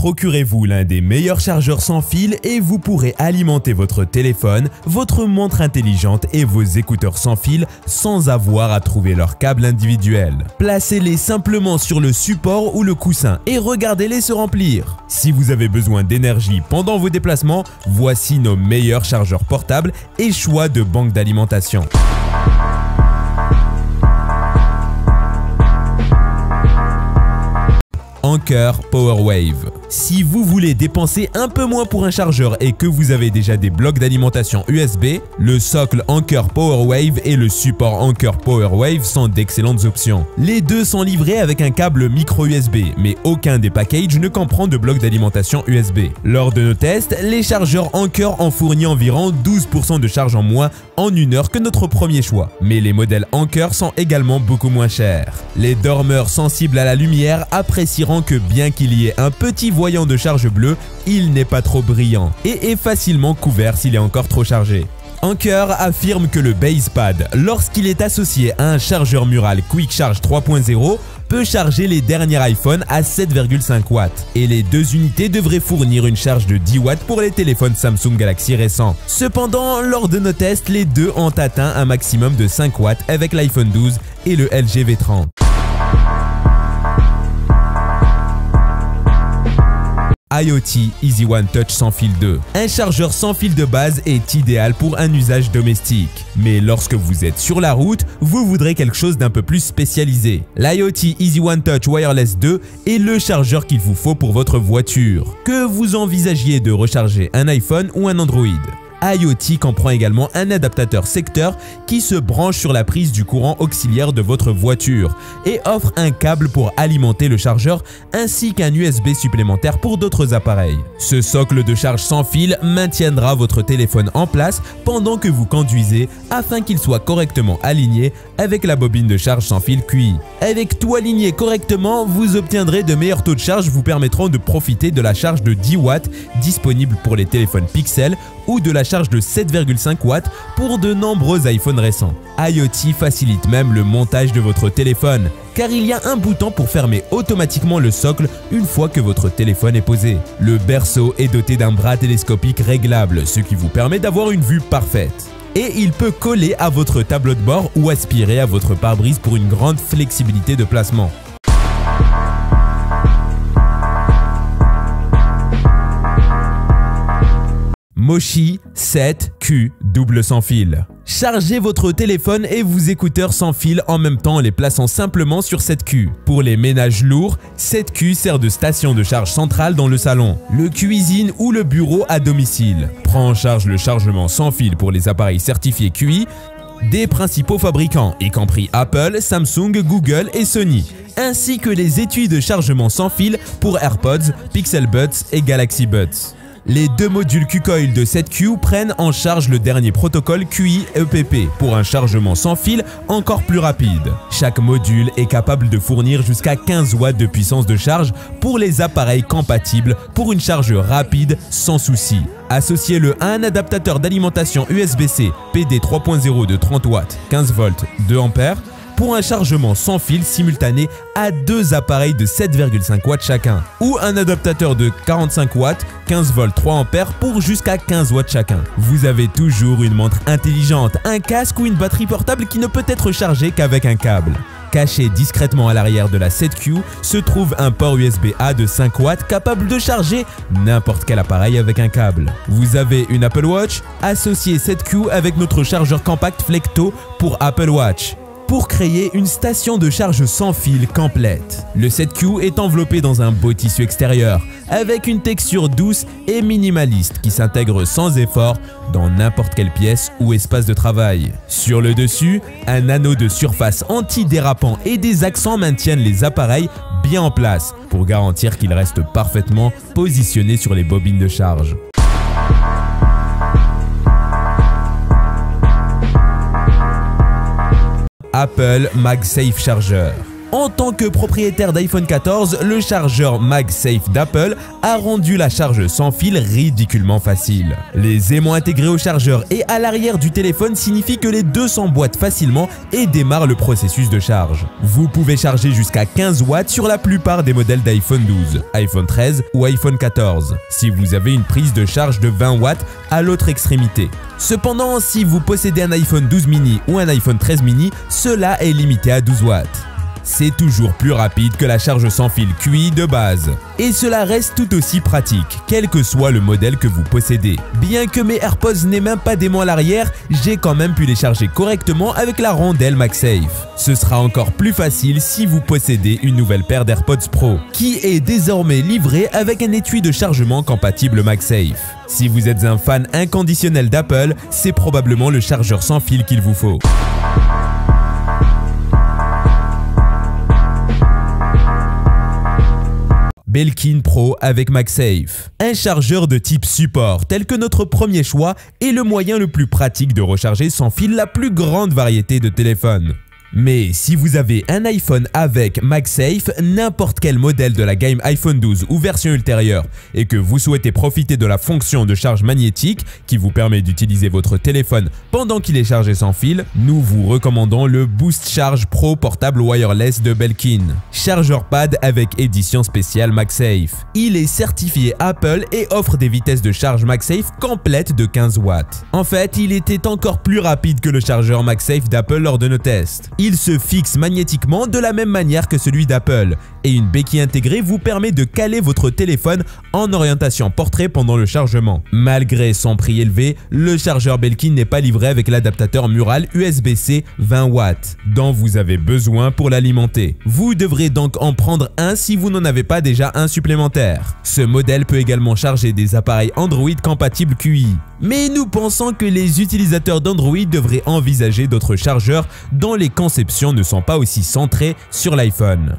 procurez-vous l'un des meilleurs chargeurs sans fil et vous pourrez alimenter votre téléphone, votre montre intelligente et vos écouteurs sans fil sans avoir à trouver leur câble individuel. Placez-les simplement sur le support ou le coussin et regardez-les se remplir. Si vous avez besoin d'énergie pendant vos déplacements, voici nos meilleurs chargeurs portables et choix de banque d'alimentation. Anker PowerWave. Si vous voulez dépenser un peu moins pour un chargeur et que vous avez déjà des blocs d'alimentation USB, le socle Anker PowerWave et le support Anker PowerWave sont d'excellentes options. Les deux sont livrés avec un câble micro USB, mais aucun des packages ne comprend de bloc d'alimentation USB. Lors de nos tests, les chargeurs Anker ont fourni environ 12% de charge en moins en 1 heure que notre premier choix. Mais les modèles Anker sont également beaucoup moins chers. Les dormeurs sensibles à la lumière apprécieront que bien qu'il y ait un petit voyant de charge bleu, il n'est pas trop brillant et est facilement couvert s'il est encore trop chargé. Anker affirme que le BasePad, lorsqu'il est associé à un chargeur mural Quick Charge 3.0, peut charger les derniers iPhones à 7,5 watts et les deux unités devraient fournir une charge de 10 watts pour les téléphones Samsung Galaxy récents. Cependant, lors de nos tests, les deux ont atteint un maximum de 5 watts avec l'iPhone 12 et le LG V30. IoT Easy One Touch sans fil 2. Un chargeur sans fil de base est idéal pour un usage domestique. Mais lorsque vous êtes sur la route, vous voudrez quelque chose d'un peu plus spécialisé. L'IoT Easy One Touch Wireless 2 est le chargeur qu'il vous faut pour votre voiture, que vous envisagiez de recharger un iPhone ou un Android. IoT comprend également un adaptateur secteur qui se branche sur la prise du courant auxiliaire de votre voiture et offre un câble pour alimenter le chargeur ainsi qu'un USB supplémentaire pour d'autres appareils. Ce socle de charge sans fil maintiendra votre téléphone en place pendant que vous conduisez afin qu'il soit correctement aligné avec la bobine de charge sans fil QI. Avec tout aligné correctement, vous obtiendrez de meilleurs taux de charge vous permettront de profiter de la charge de 10 watts disponible pour les téléphones Pixel ou de la charge de 7,5 watts pour de nombreux iPhones récents. IoT facilite même le montage de votre téléphone, car il y a un bouton pour fermer automatiquement le socle une fois que votre téléphone est posé. Le berceau est doté d'un bras télescopique réglable, ce qui vous permet d'avoir une vue parfaite. Et il peut coller à votre tableau de bord ou aspirer à votre pare-brise pour une grande flexibilité de placement. Moshi 7Q double sans fil. Chargez votre téléphone et vos écouteurs sans fil en même temps en les plaçant simplement sur 7Q. Pour les ménages lourds, 7Q sert de station de charge centrale dans le salon, le cuisine ou le bureau à domicile. Prend en charge le chargement sans fil pour les appareils certifiés QI des principaux fabricants, y compris Apple, Samsung, Google et Sony, ainsi que les étuis de chargement sans fil pour AirPods, Pixel Buds et Galaxy Buds. Les deux modules Q-Coil de 7Q prennent en charge le dernier protocole QI-EPP pour un chargement sans fil encore plus rapide. Chaque module est capable de fournir jusqu'à 15 watts de puissance de charge pour les appareils compatibles pour une charge rapide sans souci. Associez-le à un adaptateur d'alimentation USB-C PD 3.0 de 30 watts, 15 volts, 2 ampères pour un chargement sans fil simultané à deux appareils de 7,5 watts chacun, ou un adaptateur de 45 watts, 15 volts, 3 ampères pour jusqu'à 15 watts chacun. Vous avez toujours une montre intelligente, un casque ou une batterie portable qui ne peut être chargée qu'avec un câble. Caché discrètement à l'arrière de la 7Q se trouve un port USB-A de 5 watts capable de charger n'importe quel appareil avec un câble. Vous avez une Apple Watch? Associez 7Q avec notre chargeur compact Flecto pour Apple Watch pour créer une station de charge sans fil complète. Le 7Q est enveloppé dans un beau tissu extérieur avec une texture douce et minimaliste qui s'intègre sans effort dans n'importe quelle pièce ou espace de travail. Sur le dessus, un anneau de surface anti-dérapant et des accents maintiennent les appareils bien en place pour garantir qu'ils restent parfaitement positionnés sur les bobines de charge. Apple MagSafe Charger. En tant que propriétaire d'iPhone 14, le chargeur MagSafe d'Apple a rendu la charge sans fil ridiculement facile. Les aimants intégrés au chargeur et à l'arrière du téléphone signifient que les deux s'emboîtent facilement et démarrent le processus de charge. Vous pouvez charger jusqu'à 15 watts sur la plupart des modèles d'iPhone 12, iPhone 13 ou iPhone 14, si vous avez une prise de charge de 20 watts à l'autre extrémité. Cependant, si vous possédez un iPhone 12 mini ou un iPhone 13 mini, cela est limité à 12 watts. C'est toujours plus rapide que la charge sans fil QI de base. Et cela reste tout aussi pratique, quel que soit le modèle que vous possédez. Bien que mes AirPods n'aient même pas d'aimant à l'arrière, j'ai quand même pu les charger correctement avec la rondelle MagSafe. Ce sera encore plus facile si vous possédez une nouvelle paire d'AirPods Pro, qui est désormais livrée avec un étui de chargement compatible MagSafe. Si vous êtes un fan inconditionnel d'Apple, c'est probablement le chargeur sans fil qu'il vous faut. Belkin Pro avec MagSafe. Un chargeur de type support, tel que notre premier choix, est le moyen le plus pratique de recharger sans fil la plus grande variété de téléphones. Mais si vous avez un iPhone avec MagSafe, n'importe quel modèle de la gamme iPhone 12 ou version ultérieure, et que vous souhaitez profiter de la fonction de charge magnétique qui vous permet d'utiliser votre téléphone pendant qu'il est chargé sans fil, nous vous recommandons le Boost Charge Pro portable wireless de Belkin. Chargeur pad avec édition spéciale MagSafe. Il est certifié Apple et offre des vitesses de charge MagSafe complètes de 15 watts. En fait, il était encore plus rapide que le chargeur MagSafe d'Apple lors de nos tests. Il se fixe magnétiquement de la même manière que celui d'Apple et une béquille intégrée vous permet de caler votre téléphone en orientation portrait pendant le chargement. Malgré son prix élevé, le chargeur Belkin n'est pas livré avec l'adaptateur mural USB-C 20 watts dont vous avez besoin pour l'alimenter. Vous devrez donc en prendre un si vous n'en avez pas déjà un supplémentaire. Ce modèle peut également charger des appareils Android compatibles QI. Mais nous pensons que les utilisateurs d'Android devraient envisager d'autres chargeurs dont les conceptions ne sont pas aussi centrées sur l'iPhone.